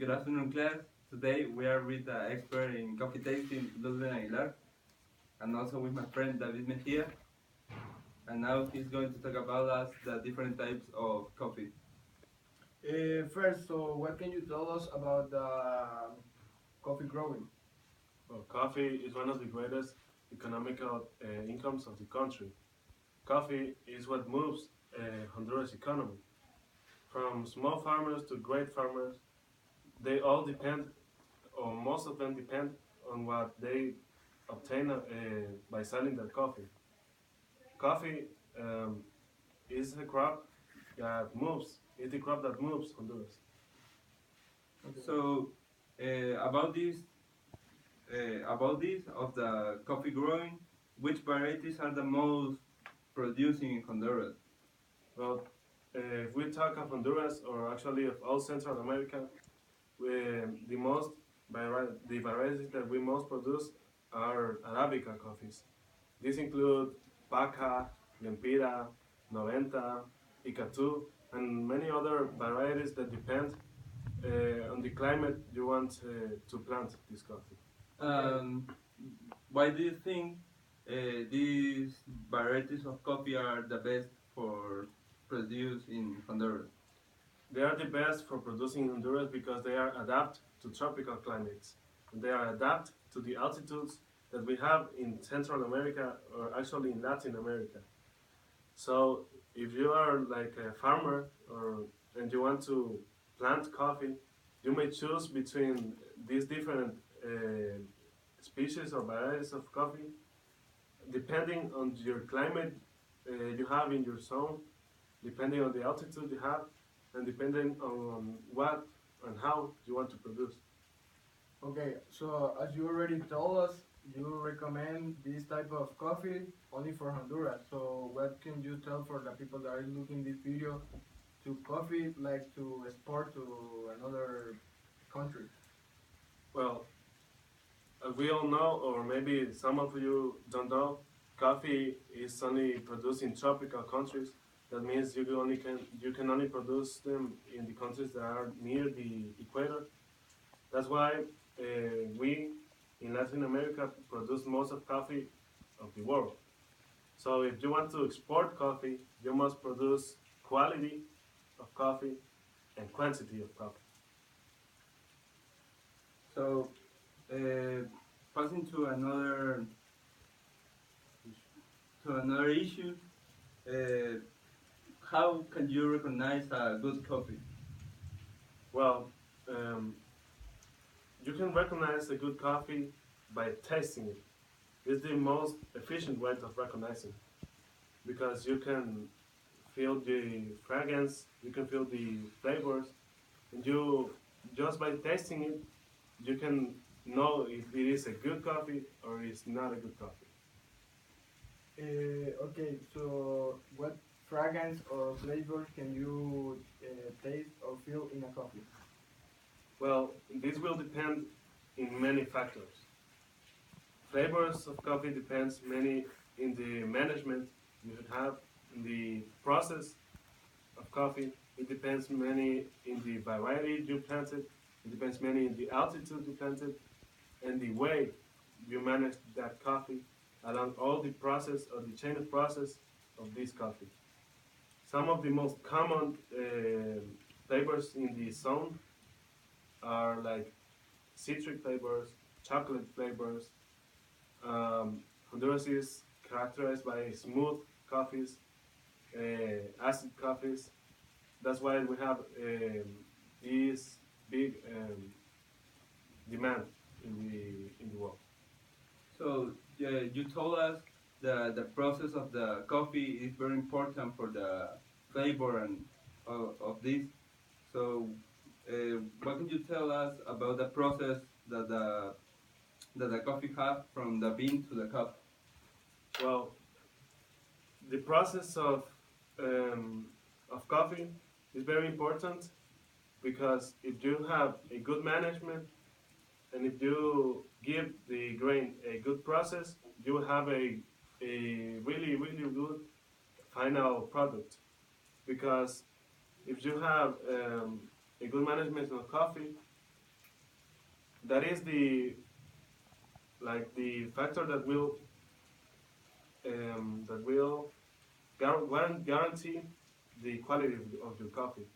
Good afternoon, class. Today we are with the expert in coffee tasting, Ludwin Aguilar, and also with my friend David Mejia. And now he's going to talk about us the different types of coffee. First, so what can you tell us about coffee growing? Well, coffee is one of the greatest economical incomes of the country. Coffee is what moves Honduras' economy. From small farmers to great farmers, they all depend, or most of them depend, on what they obtain by selling their coffee. Coffee um, is a crop that moves, is the crop that moves Honduras. Okay. So about this, of the coffee growing, which varieties are the most producing in Honduras? Well, if we talk of Honduras, or actually of all Central America, we, the most the varieties that we most produce are Arabica coffees. These include Paca, Lempira, Noventa, Icatu, and many other varieties that depend on the climate you want to plant this coffee. Okay. Um, why do you think these varieties of coffee are the best for produce in Honduras? They are the best for producing in Honduras because they are adapt to tropical climates. They are adapt to the altitudes that we have in Central America or actually in Latin America. So if you are like a farmer or and you want to plant coffee, you may choose between these different species or varieties of coffee depending on your climate you have in your zone, depending on the altitude you have, and depending on what and how you want to produce. Okay, so as you already told us, you recommend this type of coffee only for Honduras. So what can you tell for the people that are looking this video to coffee like to export to another country? Well, as we all know, or maybe some of you don't know, coffee is only produced in tropical countries. That means you can only produce them in the countries that are near the equator. That's why we in Latin America produce most of coffee of the world. So if you want to export coffee, you must produce quality of coffee and quantity of coffee. So, uh, passing to another issue, uh, how can you recognize a good coffee? Well, um, you can recognize a good coffee by tasting it. It's the most efficient way of recognizing because you can feel the fragrance, you can feel the flavors, and you just by tasting it, you can know if it is a good coffee or it's not a good coffee. Okay, so what fragrance or flavors can you taste or feel in a coffee? Well, this will depend in many factors. Flavors of coffee depends many in the management you should have, in the process of coffee. It depends many in the variety you planted. It depends many in the altitude you planted and the way you manage that coffee along all the process or the chain of process of this coffee. Some of the most common flavors in the zone are like citric flavors, chocolate flavors. Honduras is characterized by smooth coffees, acid coffees. That's why we have this big demand in the world. So, you told us the process of the coffee is very important for the flavor and of this. So, what can you tell us about the process that the coffee have from the bean to the cup? Well, the process of coffee is very important because if you have a good management and if you give the grain a good process, you will have a really, really good final product. Because if you have a good management of coffee, that is the the factor that will guarantee the quality of your coffee.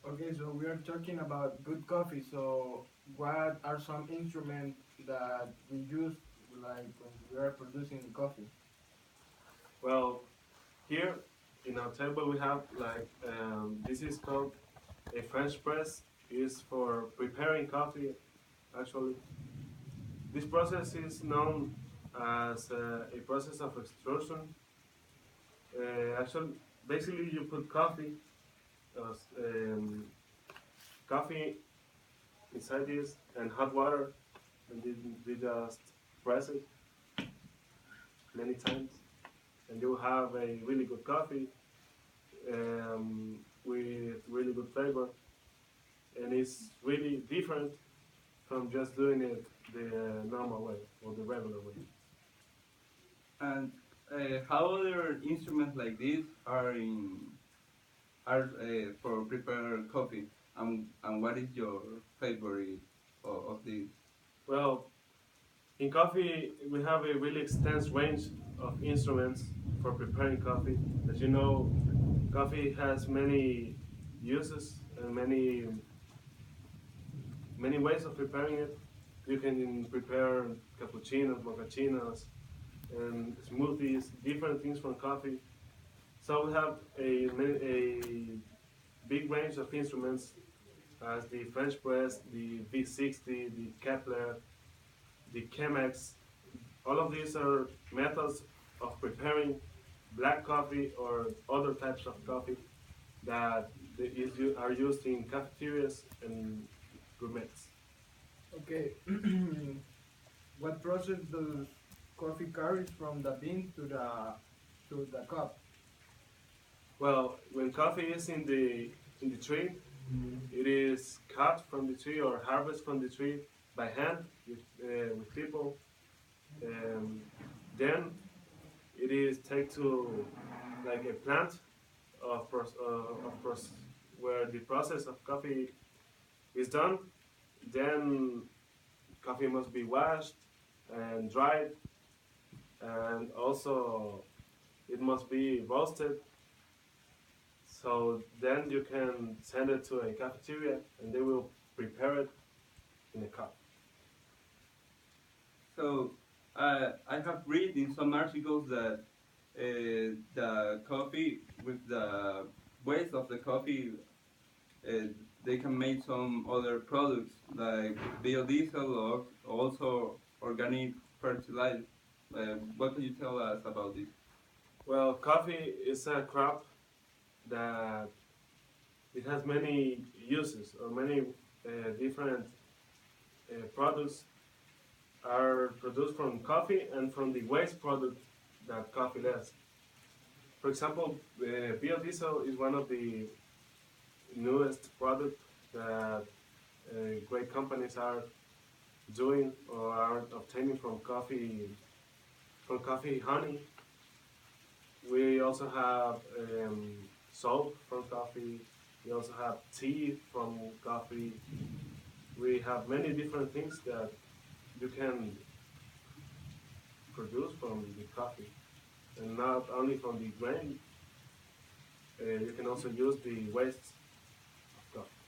Okay, so we are talking about good coffee. So what are some instruments that we use like when we are producing coffee? Well, here in our table we have this is called a French press. Is for preparing coffee. Actually, this process is known as a process of extrusion. Actually, basically you put uh, um, coffee inside this and hot water, and they just press it many times, and you have a really good coffee with really good flavor, and it's really different from just doing it the normal way or the regular way. And how other instruments like this are for prepare coffee? And what is your favorite of this? Well, in coffee, we have a really extensive range of instruments for preparing coffee. As you know, coffee has many uses and many ways of preparing it. You can prepare cappuccinos, mochachinos, and smoothies, different things from coffee. So we have a big range of instruments as the French press, the V60, the Kepler, the Chemex. All of these are methods of preparing black coffee or other types of coffee that are used in cafeterias and gourmets. Okay, what process does coffee carries from the bean to the cup? Well, when coffee is in the tree, it is cut from the tree or harvested from the tree by hand with people. Um, then it is taken to like a plant where the process of coffee is done. Then coffee must be washed and dried, and also it must be roasted. So then you can send it to a cafeteria, and they will prepare it in a cup. So I have read in some articles that the coffee with the waste of the coffee, uh, they can make some other products like biodiesel or also organic fertilizer. What can you tell us about this? Well, coffee is a crop that it has many uses or many different products are produced from coffee and from the waste product that coffee has. For example, biodiesel is one of the newest products that great companies are doing or are obtaining from coffee honey. We also have soap from coffee. We also have tea from coffee. We have many different things that you can produce from the coffee, and not only from the grain. You can also use the waste of coffee.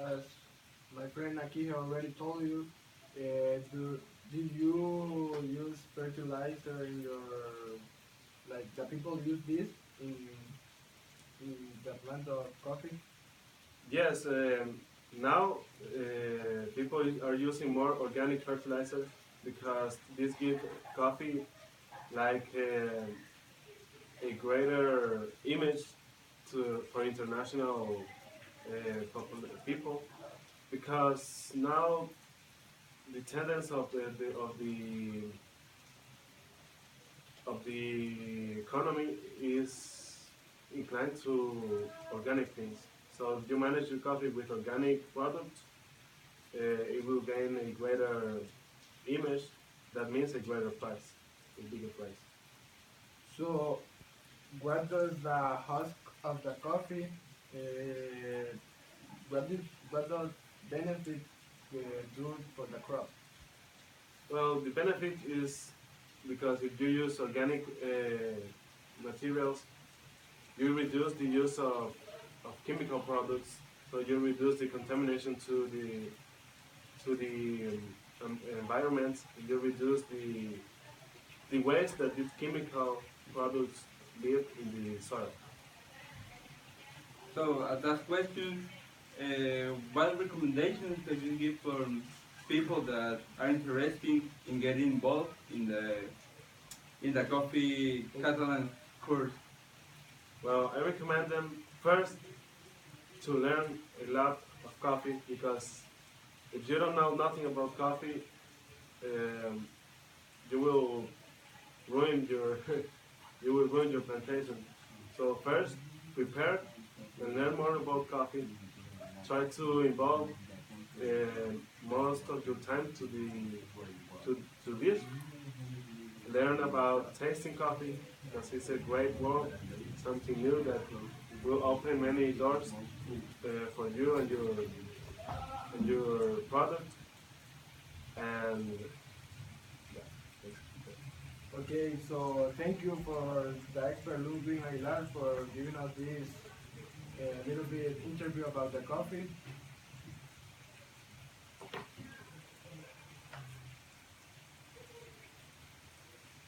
As my friend Aquije already told you, did you use fertilizer in your, like the people use this in in the plant of coffee? Yes, now people are using more organic fertilizer because this gives coffee like a greater image for international people because now the tendency of the economy is inclined to organic things. So if you manage your coffee with organic products, it will gain a greater image. That means a greater price, a bigger price. So, what does the husk of the coffee? Uh, what does benefit do for the crop? Well, the benefit is because if you use organic materials, you reduce the use of chemical products, so you reduce the contamination to the environment. You reduce the waste that these chemical products leave in the soil. So, at that question, what recommendations do you give for people that are interested in getting involved in the coffee Catalan course? Well, I recommend them first to learn a lot of coffee, because if you don't know nothing about coffee, um, you will ruin your you will ruin your plantation. So first, prepare and learn more about coffee. Try to involve most of your time to this. Learn about tasting coffee, because it's a great world, something new that will open many doors for you and your product. And Okay, so thank you for the expert Ludwin Aguilar for giving us this little bit interview about the coffee.